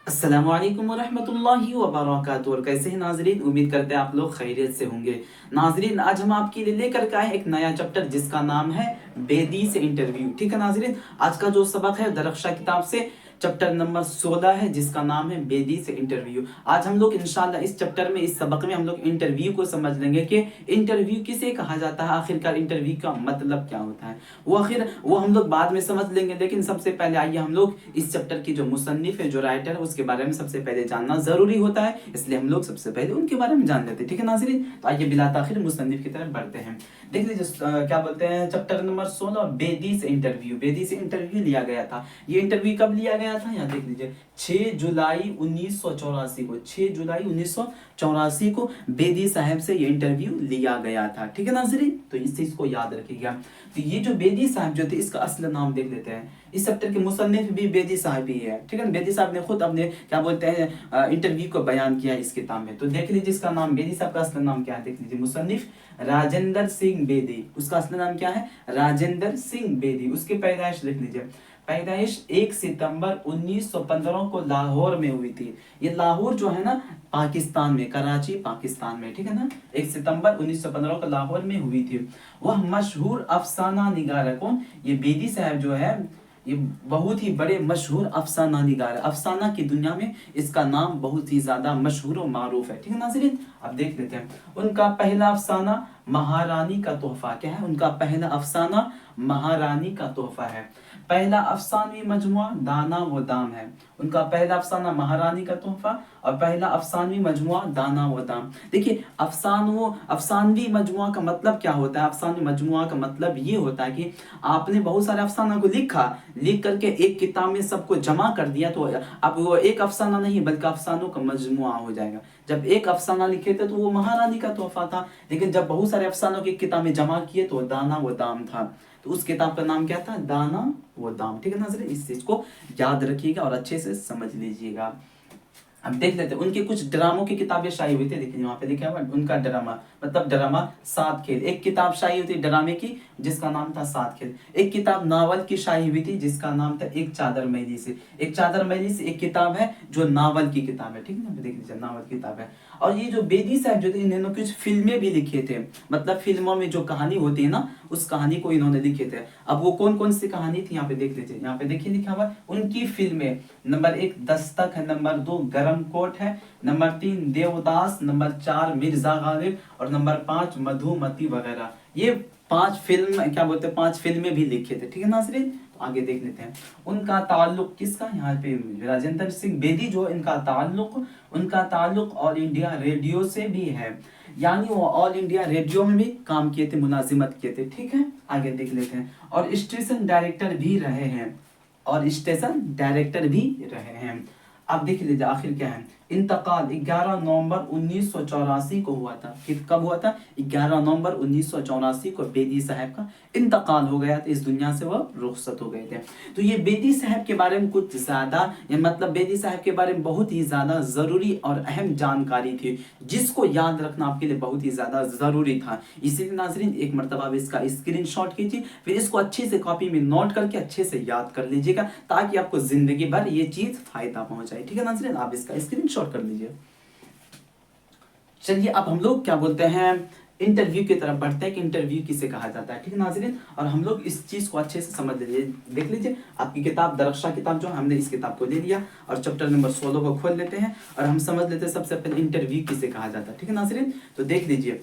अस्सलामु अलैकुम वरहमतुल्लाहि वबरकातुहू। और कैसे हैं नाजरीन, उम्मीद करते हैं आप लोग खैरियत से होंगे। नाजरीन, आज हम आपके लिए लेकर के आए एक नया चैप्टर जिसका नाम है बेदी से इंटरव्यू। ठीक है नाजरीन, आज का जो सबक है दरख्शा किताब से चैप्टर नंबर 16 है जिसका नाम है बेदी से इंटरव्यू। आज हम लोग इंशाल्लाह इस चैप्टर में, इस सबक में हम लोग इंटरव्यू को समझ लेंगे कि इंटरव्यू किसे कहा जाता है, आखिरकार इंटरव्यू का मतलब क्या होता है। वो हम लोग बाद में समझ लेंगे, लेकिन सबसे पहले आइए हम लोग इस चैप्टर की जो मुसन्निफ है, जो राइटर है, उसके बारे में सबसे पहले जानना जरूरी होता है, इसलिए हम लोग सबसे पहले उनके बारे में जान लेते हैं। ठीक है नाज़रीन, तो आइए बिला ताखिर मुसन्निफ की तरफ बढ़ते हैं। देख लीजिए क्या बोलते हैं, चैप्टर नंबर 16 बेदी से इंटरव्यू। बेदी से इंटरव्यू लिया गया था। ये इंटरव्यू कब लिया गया था, यहाँ देख लीजिए 6 जुलाई 1984 को, 6 जुलाई 1984 को बेदी साहब से ये इंटरव्यू लिया गया था। ठीक है नाज़रीन, तो इस चीज को याद रखिएगा। तो ये जो बेदी साहब जो थे, इसका असल नाम देख लेते हैं। इस चैप्टर के मुसन्निफ भी बेदी साहब ही है। ठीक है, बेदी साहब ने खुद अपने क्या बोलते हैं इंटरव्यू को बयान किया इस किताब में। तो देख लीजिए इसका नाम, बेदी साहब का असल नाम क्या है, देख लीजिए मुसन्निफ राजेंद्र सिंह बेदी। उसका असल नाम क्या है, राजेंद्र सिंह बेदी। उसकी पैदाइश देख लीजिए, पैदाइश 1 सितंबर 1915 को लाहौर में हुई थी। ये लाहौर जो है ना पाकिस्तान में, कराची पाकिस्तान में, ठीक है ना, 1 सितंबर 1915 को लाहौर में हुई थी। वह मशहूर अफसाना निगार, कौन, ये बेदी साहब जो है, ये बहुत ही बड़े मशहूर अफसाना निगार है। अफसाना की दुनिया में इसका नाम बहुत ही ज्यादा मशहूर और मारूफ है। ठीक है नाज़रीन, अब देख लेते हैं। उनका पहला अफसाना महारानी का तोहफा, क्या है, उनका पहला अफसाना महारानी का तोहफा है। पहला अफसानवी मजमुआ दाना व दाम है। उनका पहला अफसाना महारानी का तोहफा और पहला अफसानवी मजमुआ दाना व दाम। देखिए अफसानवी मजमुआ का मतलब क्या होता है। अफसानवी मजमुआ का मतलब ये होता है कि आपने बहुत सारे अफसाना को लिख करके एक किताब में सबको जमा कर दिया, तो अब वो एक अफसाना नहीं बल्कि अफसानों का मजमुआ हो जाएगा। जब एक अफसाना लिखे थे तो वो महारानी का तोहफा था, लेकिन जब बहुत सारे अफसानों की किताब में जमा किए तो दाना व दाम था। तो उस किताब का नाम क्या था, दाना वो दाम। ठीक है नाज़रीन, इस चीज को याद रखिएगा और अच्छे से समझ लीजिएगा। अब देख लेते हैं उनके कुछ ड्रामों की किताबें शायी हुई थी। देखिए वहां पे लिखा हुआ उनका ड्रामा, मतलब ड्रामा 7 खेल। एक किताब शायी हुई थी ड्रामे की जिसका नाम था 7 खेल। एक किताब नावल की शायी हुई थी जिसका नाम था एक चादर मैली से। एक चादर मैली से एक किताब है जो नावल की किताब है। ठीक है ना, देख लीजिए नावल की किताब है। और ये जो बेदी साहब जो थे, इन्होंने कुछ फिल्में भी लिखे थे, मतलब फिल्मों में जो कहानी होती है ना, उस कहानी को इन्होंने लिखे थे। अब वो कौन कौन सी कहानी थी यहाँ पे देख लीजिए, यहाँ पे देखिए लिखा हुआ उनकी फिल्में। नंबर 1 दस्तक है, नंबर 2 गरम कोट है, नंबर 3 देवदास, नंबर 4 मिर्जा गालिब और नंबर 5 मधुमती वगैरह। ये 5 फिल्म क्या बोलते हैं, 5 फिल्में भी लिखे थे। ठीक है नाज़रीन, तो आगे देख लेते हैं। उनका ताल्लुक किसका, यहाँ पे राजेंद्र सिंह बेदी जो उनका ताल्लुक ऑल इंडिया रेडियो से भी है, यानी वो ऑल इंडिया रेडियो में भी काम किए थे, मुलाजिमत किए थे। ठीक है, आगे देख लेते हैं। और स्टेशन डायरेक्टर भी रहे हैं, अब देख लीजिए आखिर क्या है। इंतकाल 11 नवंबर 1984 को हुआ था। कब हुआ था, 11 नवंबर 1984 को बेदी साहब का इंतकाल हो गया था, इस दुनिया से वह रुखसत हो गए थे। तो ये बेदी साहब के बारे में कुछ ज्यादा, मतलब बेदी साहब के बारे में बहुत ही ज्यादा जरूरी और अहम जानकारी थी जिसको याद रखना आपके लिए बहुत ही ज्यादा जरूरी था। इसीलिए नाजरीन एक मरतबा इसका स्क्रीनशॉट कीजिए, फिर इसको अच्छे से कॉपी में नोट करके अच्छे से याद कर लीजिएगा ताकि आपको जिंदगी भर ये चीज फायदा पहुंचाए। ठीक है नाजरीन, आप इसका स्क्रीनशॉट कर लीजिए। चलिए अब हम लोग क्या बोलते हैं इंटरव्यू की तरफ बढ़ते हैं कि इंटरव्यू किसे कहा जाता है। ठीक है नाजरीन, और हम लोग इस चीज को अच्छे से समझ लीजिए। देख लीजिए आपकी किताब दरख्शा किताब जो हमने इस किताब को ले लिया और चैप्टर नंबर 16 को खोल लेते हैं और हम समझ लेते हैं सबसे पहले इंटरव्यू किसे कहा जाता है। ठीक है नाजरीन, तो देख लीजिए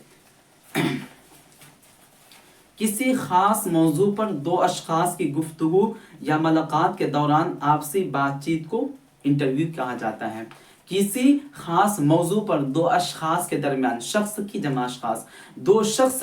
किसी खास मौजू पर 2 अशखास की गुफ्तगू या मुलाकात के दौरान आपसी बातचीत को इंटरव्यू कहा जाता है। किसी खास मौजू पर 2 अशखास के दरमियान, शख्स की जमा अशखास, 2 शख्स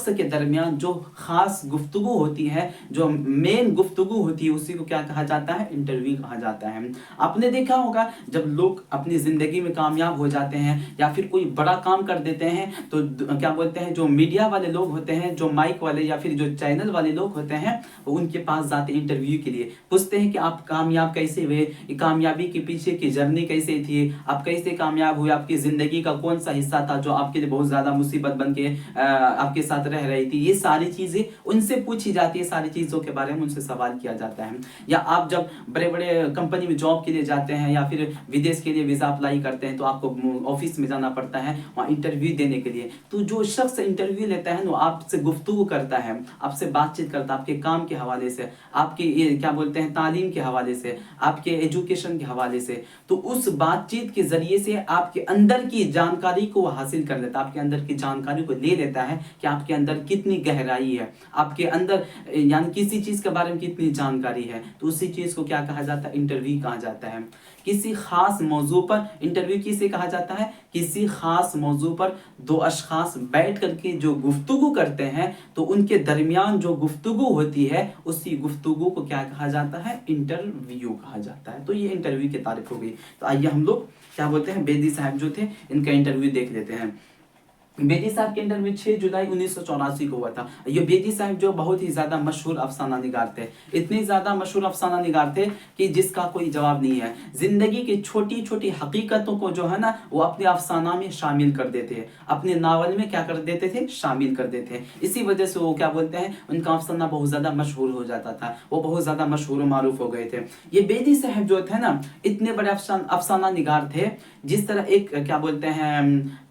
के दरमियान जो खास गुफ्तगू होती है, जो मेन गुफ्तगू होती है, उसी को क्या कहा जाता है, इंटरव्यू कहा जाता है। आपने देखा होगा जब लोग अपनी जिंदगी में कामयाब हो जाते हैं या फिर कोई बड़ा काम कर देते हैं तो क्या बोलते हैं, जो मीडिया वाले लोग होते हैं, जो माइक वाले या फिर जो चैनल वाले लोग होते हैं, वो उनके पास जाते हैं इंटरव्यू के लिए, पूछते हैं कि आप कामयाब कैसे हुए, कामयाबी के पीछे पीछे की जर्नी कैसी थी, आप कैसे कामयाब हुए, आपकी ज़िंदगी का कौन सा हिस्सा था जो आपके लिए बहुत ज़्यादा मुसीबत बन के आपके साथ रह रही थी, ये सारी चीज़ें उनसे पूछी जाती है, सारी चीज़ों के बारे में उनसे सवाल किया जाता है। या आप जब बड़े बड़े कंपनी में जॉब के लिए जाते हैं या फिर विदेश के लिए वीज़ा अप्लाई करते हैं तो आपको ऑफिस में जाना पड़ता है वहाँ इंटरव्यू देने के लिए। तो जो शख्स इंटरव्यू लेता है वो आपसे गुफ्तगू करता है, आपसे बातचीत करता है, आपके काम के हवाले से, आपके ये क्या बोलते हैं तालीम के हवाले से, आपके एजुकेशन के हवाले से। तो उस बातचीत के जरिए से आपके अंदर की जानकारी को हासिल कर लेता है, आपके अंदर की जानकारी को ले लेता है कि आपके अंदर कितनी गहराई है, आपके अंदर यानी किसी चीज़ के बारे में कितनी जानकारी है। तो उसी चीज़ को क्या कहा जाता है, इंटरव्यू कहा जाता है। किसी खास मौजू पर इंटरव्यू किसे कहा जाता है, किसी खास मौजू पर दो अशखास बैठ करके जो गुफ्तगू करते हैं तो उनके दरमियान जो गुफ्तगू होती है उसी गुफ्तगू को क्या कहा जाता है, इंटरव्यू कहा जाता है। तो ये इंटरव्यू की तारीफ हो गई। तो आइए हम लोग क्या बोलते हैं, बेदी साहब जो थे इनका इंटरव्यू देख लेते हैं। बेदी साहब के इंटरव्यू 6 जुलाई 1984 को हुआ था। ये बेदी साहब जो बहुत ही ज़्यादा मशहूर अफसाना निगार थे, इतने ज़्यादा मशहूर अफसाना निगार थे कि जिसका कोई जवाब नहीं है। ज़िंदगी की छोटी छोटी हकीकतों को जो है ना वो अपने अफसाना में शामिल कर देते हैं, अपने नावल में क्या कर देते थे, शामिल कर देते हैं। इसी वजह से वो क्या बोलते हैं, उनका अफसाना बहुत ज़्यादा मशहूर हो जाता था, वो बहुत ज़्यादा मशहूर मारूफ हो गए थे। ये बेदी साहब जो थे ना इतने बड़े अफसाना निगार थे, जिस तरह एक क्या बोलते हैं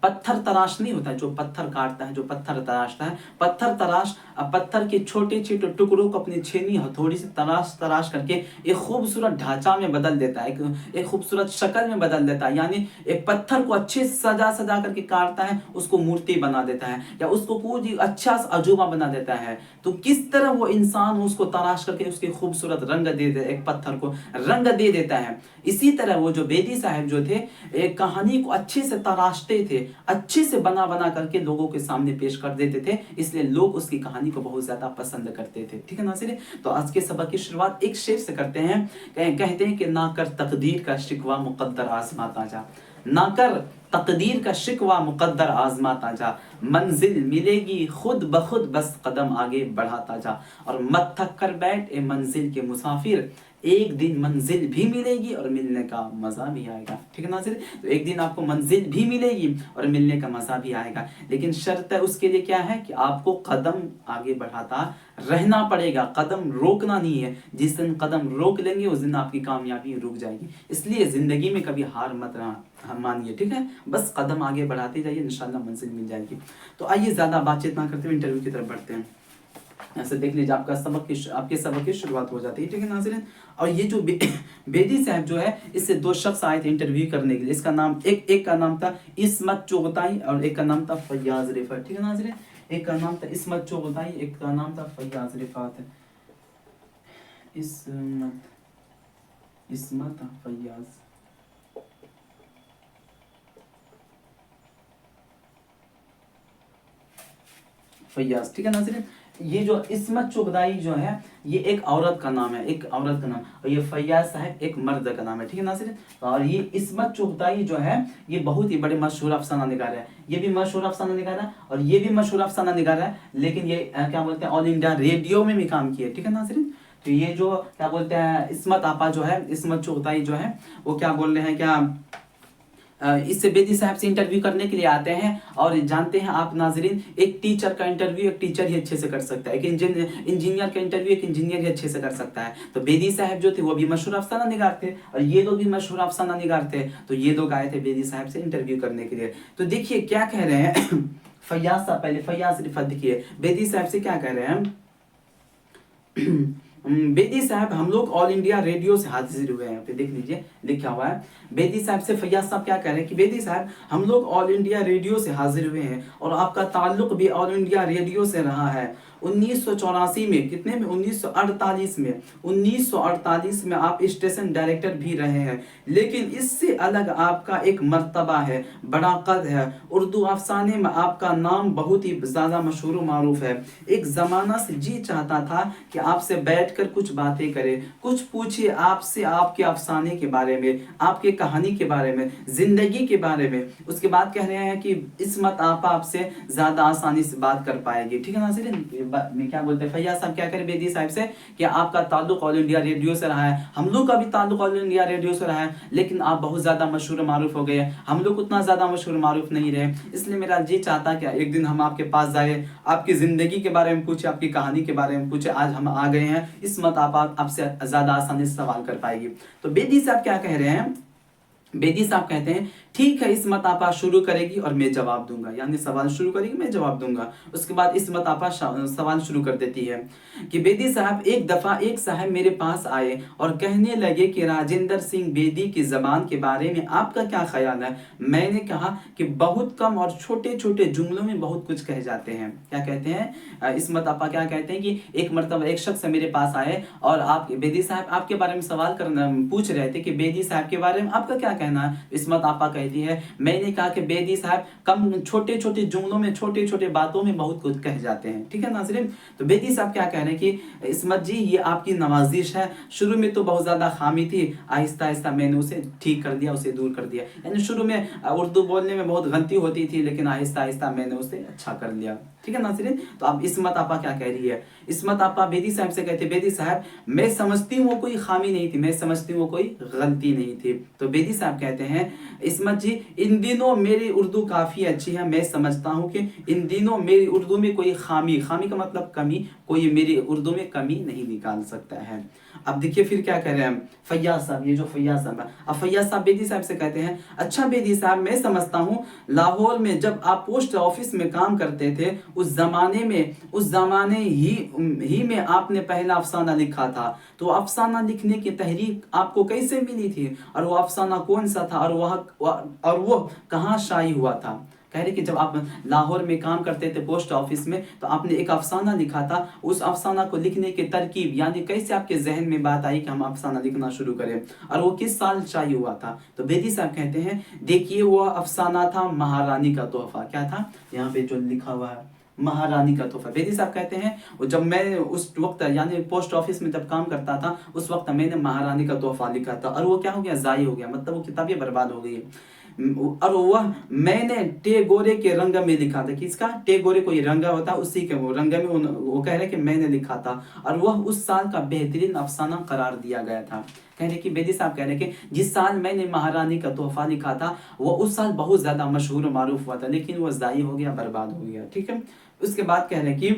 पत्थर तराश नहीं होता, जो पत्थर काटता है, जो पत्थर तराशता है, पत्थर तराश पत्थर के छोटे छोटे टुकड़ों को अपनी छेनी हथौड़ी से तराश तराश करके एक खूबसूरत ढांचा में बदल देता है, एक खूबसूरत शक्ल में बदल देता है। यानी एक पत्थर को अच्छे से सजा सजा करके काटता है, उसको मूर्ति बना देता है या उसको कोई अच्छा सा अजूबा बना देता है। तो किस तरह वो इंसान उसको तराश करके उसके खूबसूरत रंग दे दे, एक पत्थर को रंग दे देता है। इसी तरह वो जो बेदी साहब जो थे एक कहानी को अच्छे से तराशते थे, अच्छे से बना बना करके लोगों के सामने पेश कर देते थे, इसलिए लोग उसकी कहानी को बहुत ज्यादा पसंद करते थे। ठीक है नाज़रीन, तो आज के सबक की शुरुआत एक शेर से करते हैं। कहते हैं कि ना कर तकदीर का शिकवा मुकद्दर आजमाता जा, ना कर तकदीर का शिकवा मुकद्दर आजमाता जा, मंजिल मिलेगी खुद ब खुद बस कदम आगे बढ़ाता जा। और मत थक कर बैठ ए मंजिल के मुसाफिर, एक दिन मंजिल भी मिलेगी और मिलने का मजा भी आएगा। ठीक है नाज़रीन, तो एक दिन आपको मंजिल भी मिलेगी और मिलने का मजा भी आएगा, लेकिन शर्त है उसके लिए क्या है कि आपको कदम आगे बढ़ाता रहना पड़ेगा, कदम रोकना नहीं है। जिस दिन कदम रोक लेंगे उस दिन आपकी कामयाबी रुक जाएगी। इसलिए जिंदगी में कभी हार मत मानिए, ठीक है, बस कदम आगे बढ़ाते जाइए, इंशाल्लाह मंजिल मिल जाएगी। तो आइए ज्यादा बातचीत ना करते हुए इंटरव्यू की तरफ बढ़ते हैं। ऐसे देख लीजिए आपके सबक की शुरुआत हो जाती है। ठीक है नाज़रीन, और ये जो बेदी साहब जो है इससे दो शख्स आए थे इंटरव्यू करने के लिए। इसका नाम एक का नाम था इस्मत चुगताई और एक का नाम था फैयाज रिफात। ठीक है नाज़रीन, एक का नाम था इस्मत चुगताई, एक का नाम था फैयाज रिफात। इस्मत फैयाज। ठीक है नाज़रीन, ये जो इस्मत चुगताई जो है ये एक औरत का नाम है, एक औरत का नाम, और ये फैयाज साहब एक मर्द का नाम है। ठीक है नाज़रीन, और ये इस्मत चुगताई जो है ये बहुत ही बड़े मशहूर अफसाना निगार है, ये भी मशहूर अफसाना निगार है और ये भी मशहूर अफसाना निगार है, लेकिन ये क्या बोलते हैं ऑल इंडिया रेडियो में भी काम किया। ठीक है नाज़रीन, तो ये जो क्या बोलते हैं इस्मत आपा जो है, इस्मत चुगताई जो है वो क्या बोल रहे हैं, क्या इससे बेदी साहब से इंटरव्यू करने के लिए आते हैं। और जानते हैं आप नाजरीन, एक टीचर का इंटरव्यू एक टीचर ही अच्छे से कर सकता है, एक इंजीनियर का इंटरव्यू एक इंजीनियर ही अच्छे से कर सकता है। तो बेदी साहब जो थे वो भी मशहूर अफसाना निगार थे और ये लोग भी मशहूर अफसाना निगार थे। तो ये लोग आए थे बेदी साहब से इंटरव्यू करने के लिए। तो देखिए क्या कह रहे हैं फैयाज साहब, पहले फैयाज रिफत देखिए बेदी साहब से क्या कह रहे हैं। बेदी साहब हम लोग ऑल इंडिया रेडियो से हाजिर हुए हैं, पे देख लीजिए लिखा हुआ है। बेदी साहब से फैयाज साहब क्या कह रहे हैं कि बेदी साहब हम लोग ऑल इंडिया रेडियो से हाजिर हुए हैं और आपका ताल्लुक भी ऑल इंडिया रेडियो से रहा है। 1984 में, कितने में, 1948 में, 1948 में आप स्टेशन डायरेक्टर भी रहे हैं, लेकिन इससे अलग आपका एक मर्तबा है, बड़ा कद है। उर्दू अफसाने में आपका नाम बहुत ही ज़्यादा मशहूर मारूफ है। एक ज़माना से जी चाहता था कि आपसे बैठकर कुछ बातें करें, कुछ पूछे आपसे, आपके अफसाने के बारे में, आपके कहानी के बारे में, ज़िंदगी के बारे में। उसके बाद कह रहे हैं कि इस्मत आपा आपसे ज़्यादा आसानी से बात कर पाएगी। ठीक है नाज़रीन, क्या बोलते हैं, फैयाज साहब क्या करें बेदी साहब से कि आपका ताल्लुक ऑल इंडिया रेडियो से रहा है, हम लोग का भी ताल्लुक ऑल इंडिया रेडियो से रहा है, लेकिन आप बहुत ज़्यादा मशहूर मारूफ हो गए, हम लोग उतना ज़्यादा मशहूर मारूफ नहीं रहे, इसलिए मेरा जी चाहता कि एक दिन हम आपके पास जाए, आपकी ज़िंदगी के बारे में पूछे, आपकी कहानी के बारे में पूछे। आज हम आ गए हैं, इसमत आप आपसे ज़्यादा आसानी से सवाल कर पाएगी। तो बेदी साहब क्या कह रहे हैं, बेदी साहब कहते हैं ठीक है इसमत आपा शुरू करेगी और मैं जवाब दूंगा, यानी सवाल शुरू करेगी मैं जवाब दूंगा। उसके बाद इसमत आपा सवाल शुरू कर देती है कि बेदी साहब एक दफ़ा एक साहब मेरे पास आए और कहने लगे कि राजेंद्र सिंह बेदी की ज़बान के बारे में आपका क्या ख्याल है। मैंने कहा कि बहुत कम और छोटे छोटे जुमलों में बहुत कुछ कह जाते हैं। क्या कहते हैं, इसमत आपा क्या कहते हैं कि एक मरतबा एक शख्स मेरे पास आए और आप बेदी साहब आपके बारे में सवाल करना पूछ रहे थे कि बेदी साहब के बारे में आपका क्या कहना है। इसमत आपा कहती है मैंने कहा कि बेदी साहब कम छोटे छोटे जुमलों में छोटे छोटे बातों में बहुत कुछ कह जाते हैं। ठीक है नाज़रीन, तो बेदी साहब क्या कह रहे हैं कि इसमत जी ये आपकी नवाजिश है, शुरू में तो बहुत ज़्यादा खामी थी, आहिस्ता आहिस्ता मैंने उसे ठीक कर दिया, उसे दूर कर दिया। यानी शुरू में उर्दू बोलने में बहुत गलती होती थी, लेकिन आहिस्ता आहिस्ता मैंने उसे अच्छा कर लिया। ठीक है नाज़रीन, तो अब इसमत आपा क्या कह रही है, इसमत आपा बेदी साहब से कहते बेदी साहब मैं समझती हूँ वो कोई खामी नहीं थी, मैं समझती हूँ वो कोई गलती नहीं थी। तो बेदी साहब कहते हैं इसमत जी इन दिनों मेरी उर्दू काफ़ी अच्छी है, मैं समझता हूँ कि इन दिनों मेरी उर्दू में कोई खामी का मतलब कमी, कोई मेरी उर्दू में कमी नहीं निकाल सकता है। अब देखिए फिर क्या कह रहे हैं फैयाज साहब, ये जो फैयाज साहब है, अब फैयाज साहब बेदी साहब से कहते हैं अच्छा बेदी साहब मैं समझता हूँ लाहौर में जब आप पोस्ट ऑफिस में काम करते थे उस जमाने ही में आपने पहला अफसाना लिखा था, तो अफसाना लिखने की तहरीक आपको कैसे मिली थी और वो अफसाना कौन सा था और वो कहाँ शाई हुआ था। कह रहे कि जब आप लाहौर में काम करते थे पोस्ट ऑफिस में तो आपने एक अफसाना लिखा था, उस अफसाना को लिखने की तरकीब यानी कैसे आपके जहन में बात आई कि हम अफसाना लिखना शुरू करें और वो किस साल शाई हुआ था। तो बेदी साहब कहते हैं देखिए वो अफसाना था महारानी का तोहफा। क्या था, यहाँ पे जो लिखा हुआ है महारानी का तोहफा। बेदी साहब कहते हैं जब मैं उस वक्त यानी पोस्ट ऑफिस में जब काम करता था उस वक्त मैंने महारानी का तोहफा लिखा था और वो क्या हो गया, जाई हो गया, मतलब वो किताब ही बर्बाद हो गई। और वह मैंने टेगोरे के रंग में लिखा था। किसका, टेगोरे कोई रंग होता है उसी के वो रंग में वो कह रहे कि मैंने लिखा था और वह उस साल का बेहतरीन अफसाना करार दिया गया था। कह रहे कि बेदी साहब कह रहे कि जिस साल मैंने महारानी का तोहफा लिखा था वो उस साल बहुत ज्यादा मशहूर मारूफ हुआ था, लेकिन वो ज़ाई हो गया, बर्बाद हो गया। ठीक है, उसके बाद कह रहे कि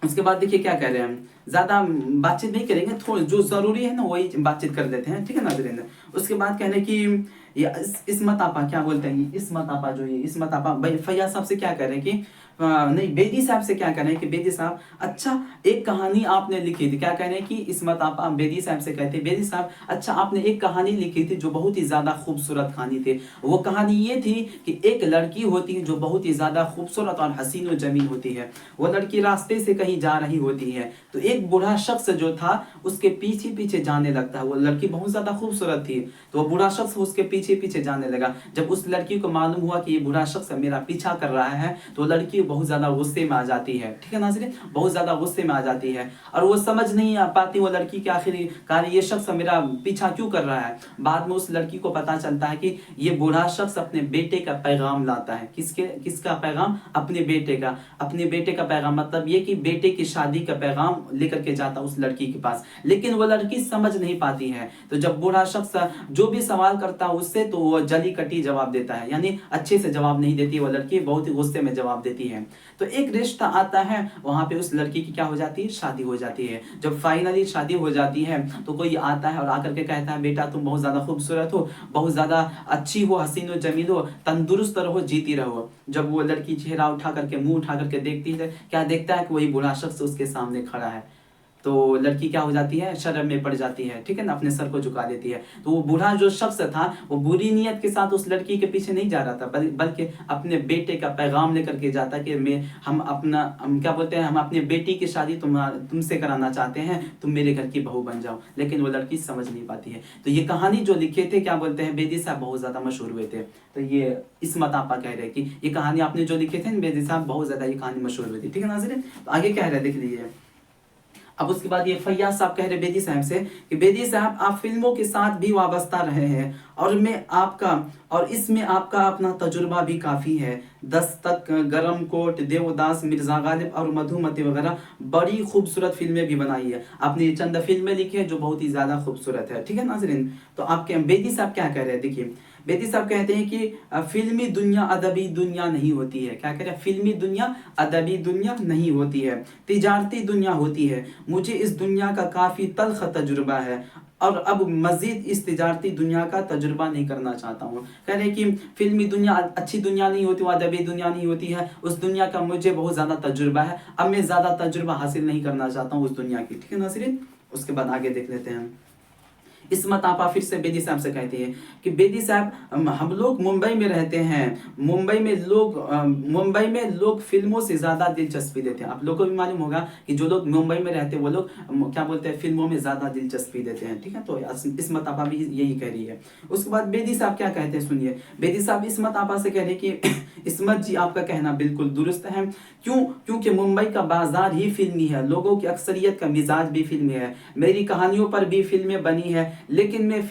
उसके बाद देखिए क्या कह रहे हैं, हम ज्यादा बातचीत नहीं करेंगे, थोड़ा जो जरूरी है ना वही बातचीत कर देते हैं। ठीक है नाज़रीन, उसके बाद कहने कि ये इसमत आपा क्या बोलते हैं, इसमत आपा जो ये इसमत आपा फैयाज साहब से क्या कह रहे हैं कि नहीं बेदी साहब से क्या कह रहे हैं कि बेदी साहब अच्छा एक कहानी आपने लिखी थी। क्या कह रहे हैं कि इसमत आपा बेदी साहब से कहते हैं बेदी साहब अच्छा आपने एक कहानी लिखी थी जो बहुत ही ज्यादा खूबसूरत कहानी थी। वो कहानी ये थी कि एक लड़की होती है जो बहुत ही ज्यादा खूबसूरत और हसीन और जमील होती है। वो लड़की रास्ते से कहीं जा रही होती है तो एक बूढ़ा शख्स जो था उसके पीछे पीछे जाने लगता है। वो लड़की बहुत ज्यादा खूबसूरत थी तो वो बूढ़ा शख्स उसके पीछे पीछे जाने लगा। जब उस लड़की को मालूम हुआ कि ये बूढ़ा शख्स मेरा पीछा कर रहा है तो लड़की बहुत ज्यादा गुस्से में आ जाती है। ठीक है नाज़रीन, बहुत ज्यादा गुस्से में आ जाती है और वो समझ नहीं आ पाती वो लड़की के आखिरकार ये शख्स मेरा पीछा क्यों कर रहा है। बाद में उस लड़की को पता चलता है कि ये बूढ़ा शख्स अपने बेटे का पैगाम लाता है। किसका पैगाम, अपने बेटे का पैगाम, मतलब ये कि बेटे की शादी का पैगाम लेकर के जाता उस लड़की के पास, लेकिन वो लड़की समझ नहीं पाती है। तो जब बूढ़ा शख्स जो भी सवाल करता है उससे तो वो जली कटी जवाब देता है, यानी अच्छे से जवाब नहीं देती वो लड़की, बहुत ही गुस्से में जवाब देती है। तो एक रिश्ता आता है वहां पे उस लड़की की क्या हो जाती है, शादी हो जाती है। जब फाइनली शादी हो जाती है तो कोई आता है और आकर के कहता है बेटा तुम बहुत ज्यादा खूबसूरत हो, बहुत ज्यादा अच्छी हो, हसीन हो, जमील हो, तंदुरुस्त रहो, जीती रहो। जब वो लड़की चेहरा उठा करके मुंह उठा करके देखती है क्या देखता है कि वही बूढ़ा शख्स उसके सामने खड़ा है। तो लड़की क्या हो जाती है, शर्म में पड़ जाती है। ठीक है ना, अपने सर को झुका देती है। तो वो बूढ़ा जो शख्स था वो बुरी नियत के साथ उस लड़की के पीछे नहीं जा रहा था, बल्कि अपने बेटे का पैगाम लेकर के जाता कि हम क्या बोलते हैं, हम अपने बेटी की शादी तुमसे कराना चाहते हैं, तुम मेरे घर की बहू बन जाओ। लेकिन वो लड़की समझ नहीं पाती है। तो ये कहानी जो लिखे थे क्या बोलते हैं बेदी साहब बहुत ज्यादा मशहूर हुए थे। तो ये इसमत आपा कह रहे हैं कि ये कहानी आपने जो लिखे थे बेदी साहब बहुत ज्यादा ये कहानी मशहूर हुई थी। ठीक है नाज़रीन, तो आगे कह रहे हैं देख लीजिए। अब उसके बाद ये फैयाज साहब कह रहे बेदी साहब से कि बेदी साहब आप फिल्मों के साथ भी वाबस्ता रहे हैं और इसमें आपका अपना तजुर्बा भी काफ़ी है। दस्तक, गरम कोट, देवदास, मिर्ज़ा गालिब और मधुमती वगैरह बड़ी खूबसूरत फिल्में भी बनाई है। आपने चंद फिल्में लिखी है जो बहुत ही ज़्यादा खूबसूरत है। ठीक है नाज़रीन, तो आपके बेदी साहब क्या कह रहे हैं, देखिए बेदी साहब कहते हैं कि फिल्मी दुनिया अदबी दुनिया नहीं होती है। क्या कह रहे हैं, फिल्मी दुनिया अदबी दुनिया नहीं होती है, तिजारती दुनिया होती है। मुझे इस दुनिया का काफ़ी तल्ख तजुर्बा है और अब मजीद इस तिजारती दुनिया का तजुर्बा नहीं करना चाहता हूँ। कह रहे हैं कि फिल्मी दुनिया अच्छी दुनिया नहीं होती, वो अदबी दुनिया नहीं होती है, उस दुनिया का मुझे बहुत ज़्यादा तजुर्बा है, अब मैं ज़्यादा तजुर्बा हासिल नहीं करना चाहता हूँ उस दुनिया की। ठीक है नाज़रीन, उसके बाद आगे देख लेते हैं। इसमत आपा फिर से बेदी साहब से कहती है कि बेदी साहब, हम लोग मुंबई में रहते हैं, मुंबई में लोग फिल्मों से ज़्यादा दिलचस्पी लेते हैं। आप लोगों को भी मालूम होगा कि जो लोग मुंबई में रहते हैं वो लोग क्या बोलते हैं, फिल्मों में ज़्यादा दिलचस्पी देते हैं। ठीक है, तो इसमत आपा भी यही कह रही है। उसके बाद बेदी साहब क्या कहते हैं, सुनिए। बेदी साहब इसमत आपा से कह रहे हैं कि इसमत जी, आपका कहना बिल्कुल दुरुस्त है। क्योंकि मुंबई का बाजार ही फिल्मी है, लोगों की अक्सरियत का मिजाज भी फिल्मी है। मेरी कहानियों पर भी फिल्में बनी है, लेकिन मैं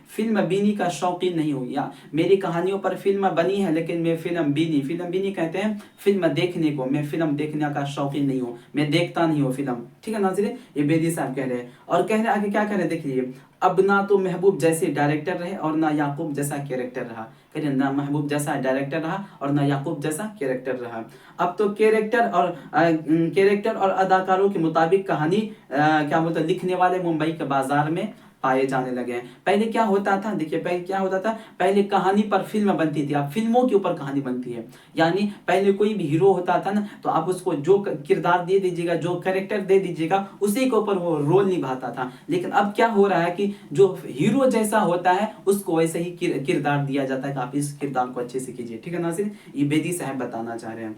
फिल्म बीनी का शौकीन नहीं हूँ। या मेरी कहानियों पर फिल्म बनी है लेकिन मैं फिल्म बीनी कहते हैं फिल्म देखने को, मैं फिल्म देखने का शौकीन नहीं हूँ, मैं देखता नहीं हूँ फिल्म। ठीक है नाज़रीन, ये बेदी साहब कह रहे हैं। और कह रहे आगे क्या कह रहे हैं, देखिए। अब ना तो महबूब जैसे डायरेक्टर रहे और ना याकूब जैसा कैरेक्टर रहा। कह ना महबूब जैसा डायरेक्टर रहा और ना याकूब जैसा कैरेक्टर रहा। अब तो कैरेक्टर और अदाकारों के मुताबिक कहानी क्या बोलते लिखने वाले मुंबई के बाजार में पाए जाने लगे हैं। पहले क्या होता था, देखिए पहले क्या होता था, पहले कहानी पर फिल्म बनती थी, अब फिल्मों के ऊपर कहानी बनती है। यानी पहले कोई भी हीरो होता था ना, तो आप उसको जो किरदार दे दीजिएगा, जो कैरेक्टर दे दीजिएगा, उसी के ऊपर वो रोल निभाता था। लेकिन अब क्या हो रहा है कि जो हीरो जैसा होता है उसको वैसे ही किरदार दिया जाता है कि आप इस किरदार को अच्छे से कीजिए। ठीक है नाज़रीन, ये बेदी साहब बताना चाह रहे हैं।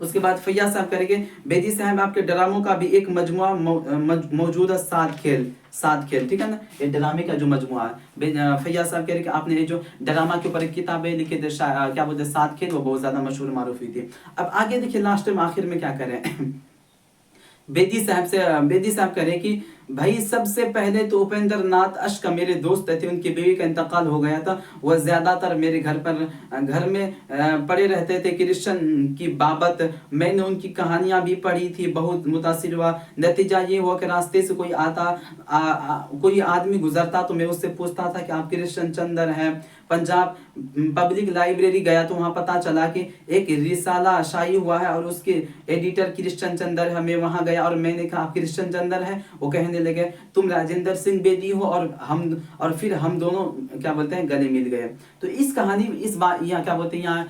उसके बाद फैयाज साहब करेंगे, बेदी साहब आपके ड्रामों का भी एक मजमुआ मौजूद है, सात खेल। ठीक है ना, ये ड्रामे का जो मजमुआ है। फैयाज साहब कह रहे कि आपने ये जो ड्रामा के ऊपर किताबें लिखी थी, क्या बोलते हैं, 7 खेल, वो बहुत ज्यादा मशहूर मारूफ हुई थी। अब आगे देखिए लास्ट में आखिर में क्या करें बेदी साहब कह रहे कि भाई सबसे पहले तो उपेंद्र नाथ अश्क मेरे दोस्त थे, उनकी बीवी का इंतकाल हो गया था। वह ज्यादातर मेरे घर में पड़े रहते थे क्रिश्चियन की बाबत। मैंने उनकी कहानियां भी पढ़ी थी, बहुत मुतासिर हुआ। नतीजा ये हुआ कि रास्ते से कोई आदमी गुजरता तो मैं उससे पूछता था कि आप क्रिश्चियन चंदर हैं। पंजाब पब्लिक लाइब्रेरी गया तो वहां पता चला कि एक रिसाला शाई हुआ है और उसके एडिटर क्रिश्चियन चंदर है। मैं वहां गया और मैंने कहा आप क्रिश्चियन चंदर हैं, वो कहने लगे तुम राजेंद्र सिंह बेदी हो, और फिर हम दोनों क्या बोलते हैं गले मिल गए। तो इस कहानी इस बात यहाँ क्या बोलते हैं,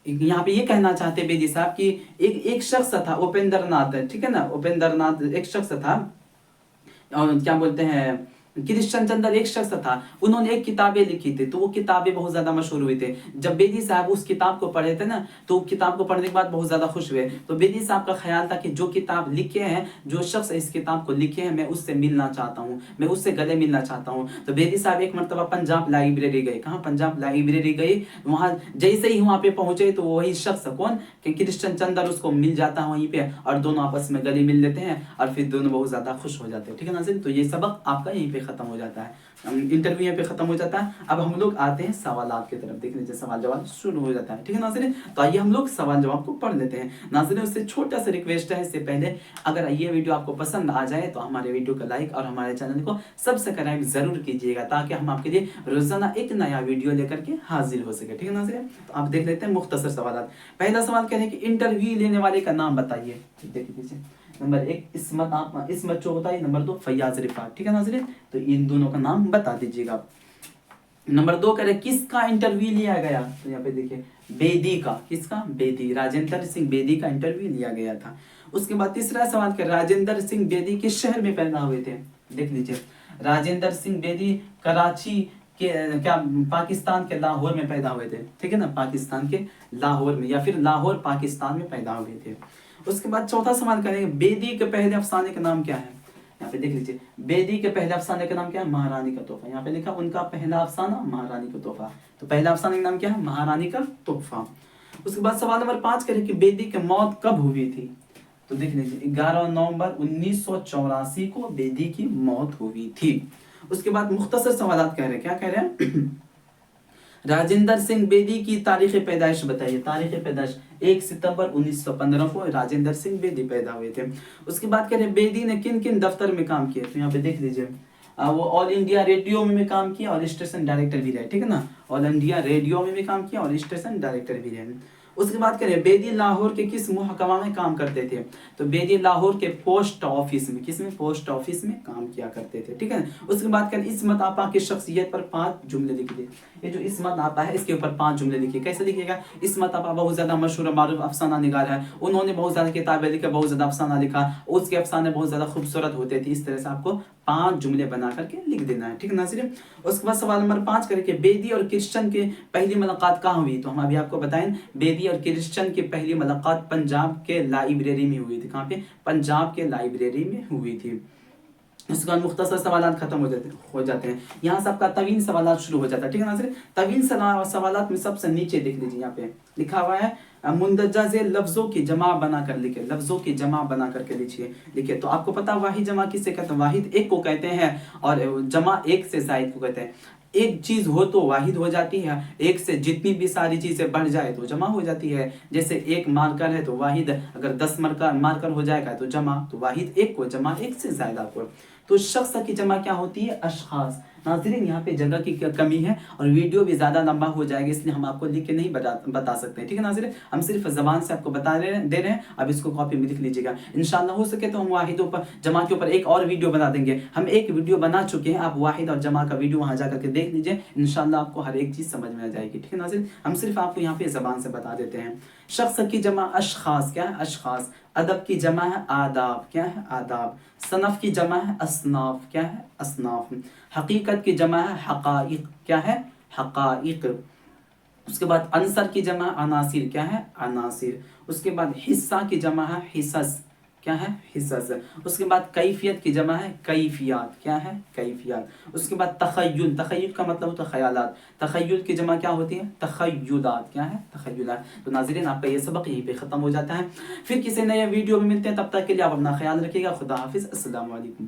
यहाँ पे ये कहना चाहते बेदी साहब कि एक शख्स था उपेंद्र नाथ, ठीक है ना, उपेंद्र नाथ एक शख्स था, और क्या बोलते हैं कृष्ण चंद्र एक शख्स था। उन्होंने एक किताबें लिखी थी, तो वो किताबें बहुत ज्यादा मशहूर हुई थी। जब बेदी साहब उस किताब को पढ़े थे ना, तो किताब को पढ़ने के बाद बहुत ज्यादा खुश हुए। तो बेदी साहब का ख्याल था कि जो किताब लिखे हैं, जो शख्स इस किताब को लिखे हैं, मैं उससे मिलना चाहता हूँ, मैं उससे गले मिलना चाहता हूँ। तो बेदी साहब एक मरतबा पंजाब लाइब्रेरी गए। कहाँ? पंजाब लाइब्रेरी गए। वहां जैसे ही वहां पे पहुंचे तो वही शख्स कौन कि कृष्ण चंद्र उसको मिल जाता है वहीं पे, और दोनों आपस में गले मिल लेते हैं और फिर दोनों बहुत ज्यादा खुश हो जाते हैं। ठीक है नाज़रीन, तो ये सबक आपका यहीं पे खत्म हो जाता है, इंटरव्यू यहाँ पे खत्म हो जाता है। अब हम लोग आते हैं सवालात की तरफ, देख लीजिए सवाल जवाब शुरू हो जाता है। ठीक है नाज़रीन, तो आइए हम लोग सवाल जवाब को पढ़ लेते हैं। नाज़रीन उससे छोटा सा रिक्वेस्ट है, इससे पहले अगर ये वीडियो आपको पसंद आ जाए तो हमारे वीडियो को लाइक और हमारे चैनल को सब्सक्राइब जरूर कीजिएगा, ताकि हम आपके लिए रोजाना एक नया वीडियो लेकर के हाजिर हो सके। ठीक है नाज़रीन, तो आप देख लेते हैं मुख्तसर सवाल। पहला सवाल कह रहे हैं कि इंटरव्यू लेने वाले का नाम बताइए। देख लीजिए, नंबर 1 इसमत चौधरी, नंबर 2 फैयाज रिफात। ठीक है नाज़रीन, तो इन दोनों का नाम बता दीजिएगा। नंबर 2 कह रहे किसका इंटरव्यू लिया गया, तो यहाँ पे देखिए बेदी का, किसका? बेदी, राजेंद्र सिंह बेदी का इंटरव्यू लिया गया था। उसके बाद तीसरा सवाल कर राजेंद्र सिंह बेदी किस शहर में पैदा हुए थे। देख लीजिए, राजेंद्र सिंह बेदी कराची के क्या पाकिस्तान के लाहौर में पैदा हुए थे। ठीक है ना, पाकिस्तान के लाहौर में, या फिर लाहौर पाकिस्तान में पैदा हुए थे। उसके बाद चौथा सवाल करेंगे बेदी के पहले अफसाने का नाम क्या है। यहाँ पे देख लीजिए, बेदी के पहले अफसाने का नाम क्या है? महारानी का तोहफा। यहाँ पे लिखा उनका पहला अफसाना महारानी का तोहफा, तो पहला अफसाने का नाम क्या है? महारानी का तोहफा। उसके बाद सवाल नंबर 5 करें कि बेदी की मौत कब हुई थी, तो देख लीजिए 11 नवंबर 1984 को बेदी की मौत हुई थी। उसके बाद मुख्तसर सवालात कह रहे हैं, क्या कह रहे हैं राजेंद्र सिंह बेदी की तारीख पैदाइश बताइए। तारीख पैदाइश 1 सितंबर 1915 को राजेंद्र सिंह बेदी पैदा हुए थे। उसके बाद कह रहे हैं बेदी ने किन किन दफ्तर में काम किया, तो यहाँ पे देख लीजिए वो ऑल इंडिया रेडियो में भी काम किया और स्टेशन डायरेक्टर भी रहे, ठीक है ना, ऑल इंडिया रेडियो में भी काम किया और स्टेशन डायरेक्टर भी रहे। उसके बाद करें बेदी लाहौर के किस महकमा में काम करते थे, तो बेदी लाहौर के पोस्ट ऑफिस में, किसमें, पोस्ट ऑफिस में काम किया करते थे, ठीक है। उसके बाद करें इस्मत आपा की शख्सियत पर 5 जुमले लिख दिए। ये जो इस्मत आपा है इसके ऊपर 5 जुमले लिखिए। कैसे लिखिएगा, इस्मत आपा बहुत ज्यादा मशहूर मारूफ अफसाना निगार है, उन्होंने बहुत ज्यादा किताबें लिखी, बहुत ज्यादा अफसाना लिखा, उसके अफसाने बहुत ज्यादा खूबसूरत होते थे। इस तरह से आपको 5 जुमले बना करके लिख देना है, ठीक है नाज़रीन। उसके बाद सवाल नंबर 5 करके बेदी और क्रिश्चियन की पहली मुलाकात कहाँ हुई, तो हम अभी आपको बताएं बेदी और क्रिश्चियन की पहली मुलाकात पंजाब के लाइब्रेरी में हुई थी। कहाँ पे, पंजाब के लाइब्रेरी में हुई थी। उसके बाद मुख्तसर सवालात खत्म हो जाते हैं। यहाँ से आपका तवील सवालात शुरू हो जाता है, ठीक है नाज़रीन। तवील सवालात में सबसे नीचे देख लीजिए, यहाँ पे लिखा हुआ है मुंदरजा से लफ्जों की जमा बनाकर लिखे, लफ्जों की जमा बना करके लिखिए। तो आपको पता वाहिद जमा किसे कहते हैं, वाहिद एक को कहते हैं और जमा एक से जायद को कहते हैं। एक चीज हो तो वाहिद हो जाती है, एक से जितनी भी सारी चीजें बढ़ जाए तो जमा हो जाती है। जैसे एक मार्कर है तो वाहिद, अगर 10 मार्कर हो जाएगा तो जमा, तो वाहिद एक को, जमा एक से ज्यादा को। तो शख्स की जमा क्या होती है, अशखास। नाज़रीन यहाँ पे जगह की कमी है और वीडियो भी ज़्यादा लंबा हो जाएगा, इसलिए हम आपको लिख के नहीं बता सकते, ठीक है नाज़रीन। हम सिर्फ ज़बान से आपको दे रहे हैं। अब इसको कॉपी में लिख लीजिएगा। इंशाल्लाह हो सके तो हम वाहिदों पर, जमा के ऊपर एक और वीडियो बना देंगे। हम एक वीडियो बना चुके हैं, आप वाहिद और जमा का वीडियो वहाँ जाकर के देख लीजिए। इंशाल्लाह आपको हर एक चीज़ समझ में आ जाएगी, ठीक है नाज़रीन। हम सिर्फ आपको यहाँ पे ज़बान से बता देते हैं। शख्स की जमा अशखास, क्या है, अशखास। अदब की जमा है आदाब, क्या है, आदाब। सनफ की जमा है असनाफ, क्या है, असनाफ। हकीकत की जमा है हकाइक, क्या है, हकाइक। उसके बाद अंसर की जमा अनासिर, क्या है, अनासिर। उसके बाद हिस्सा की जमा है हिस्स, क्या है, हिस्स। उसके बाद कैफियत की जमा है कैफियात, क्या है, कैफियात। उसके बाद तखय्युल, तखय्युल का मतलब होता है ख्यालात, तखय्युल की जमा क्या होती है, तखय्युलात, क्या है, तखय्युलात। तो नाज़रीन आपका ये सबक यहीं पे ख़त्म हो जाता है। फिर किसी नए वीडियो में मिलते हैं, तब तक के लिए आप अपना ख्याल रखिएगा। खुदा हाफिज़, अस्सलाम वालेकुम।